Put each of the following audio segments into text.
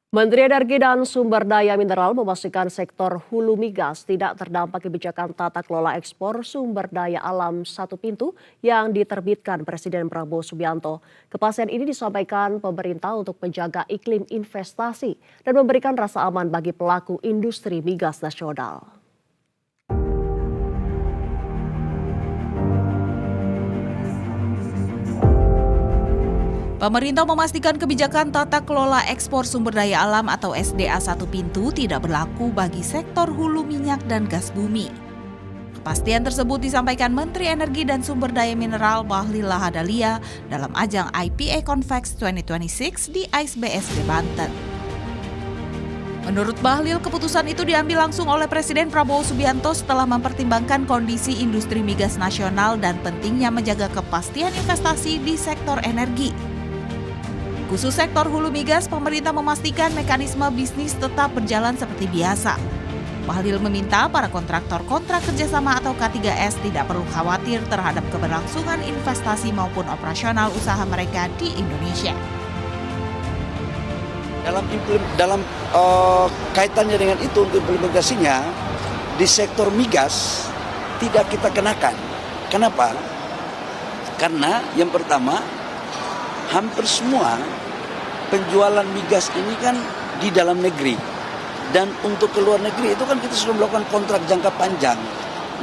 Menteri Energi dan Sumber Daya Mineral memastikan sektor hulu migas tidak terdampak kebijakan tata kelola ekspor sumber daya alam satu pintu yang diterbitkan Presiden Prabowo Subianto. Kepastian ini disampaikan pemerintah untuk menjaga iklim investasi dan memberikan rasa aman bagi pelaku industri migas nasional. Pemerintah memastikan kebijakan tata kelola ekspor sumber daya alam atau SDA satu pintu tidak berlaku bagi sektor hulu minyak dan gas bumi. Kepastian tersebut disampaikan Menteri Energi dan Sumber Daya Mineral Bahlil Lahadalia dalam ajang IPA Convex 2026 di ISBSD Banten. Menurut Bahlil, keputusan itu diambil langsung oleh Presiden Prabowo Subianto setelah mempertimbangkan kondisi industri migas nasional dan pentingnya menjaga kepastian investasi di sektor energi. Khusus sektor hulu migas, pemerintah memastikan mekanisme bisnis tetap berjalan seperti biasa. Bahlil meminta para kontraktor kontrak kerjasama atau K3S tidak perlu khawatir terhadap keberlangsungan investasi maupun operasional usaha mereka di Indonesia. Dalam kaitannya dengan itu untuk implementasinya, di sektor migas tidak kita kenakan. Kenapa? Karena yang pertama, hampir semua penjualan migas ini kan di dalam negeri. Dan untuk ke luar negeri itu kan kita sudah melakukan kontrak jangka panjang.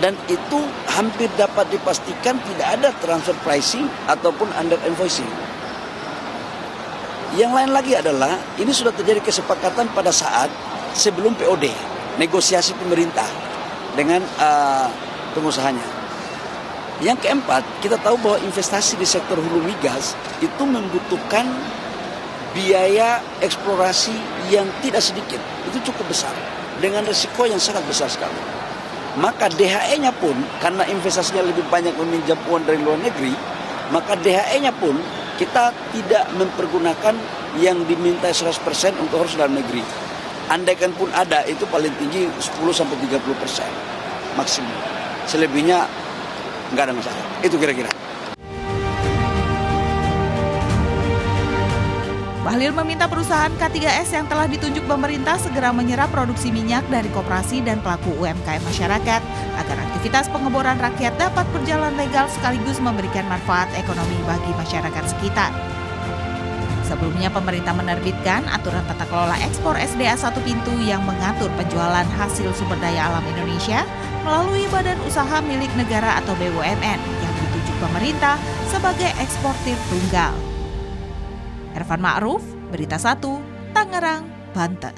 Dan itu hampir dapat dipastikan tidak ada transfer pricing ataupun under invoicing. Yang lain lagi adalah ini sudah terjadi kesepakatan pada saat sebelum POD, negosiasi pemerintah dengan pengusahanya. Yang keempat, kita tahu bahwa investasi di sektor hulu migas itu membutuhkan biaya eksplorasi yang tidak sedikit, itu cukup besar, dengan risiko yang sangat besar sekali. Maka DHE-nya pun, karena investasinya lebih banyak meminjam uang dari luar negeri, maka DHE-nya pun kita tidak mempergunakan yang diminta 100% untuk harus dalam negeri. Andaikan pun ada, itu paling tinggi 10-30% maksimum. Selebihnya nggak ada masalah. Itu kira-kira. Bahlil meminta perusahaan K3S yang telah ditunjuk pemerintah segera menyerap produksi minyak dari koperasi dan pelaku UMKM masyarakat agar aktivitas pengeboran rakyat dapat berjalan legal sekaligus memberikan manfaat ekonomi bagi masyarakat sekitar. Sebelumnya pemerintah menerbitkan aturan tata kelola ekspor SDA satu pintu yang mengatur penjualan hasil sumber daya alam Indonesia melalui badan usaha milik negara atau BUMN yang ditunjuk pemerintah sebagai eksportir tunggal. Ervan Ma'ruf, Berita 1, Tangerang, Banten.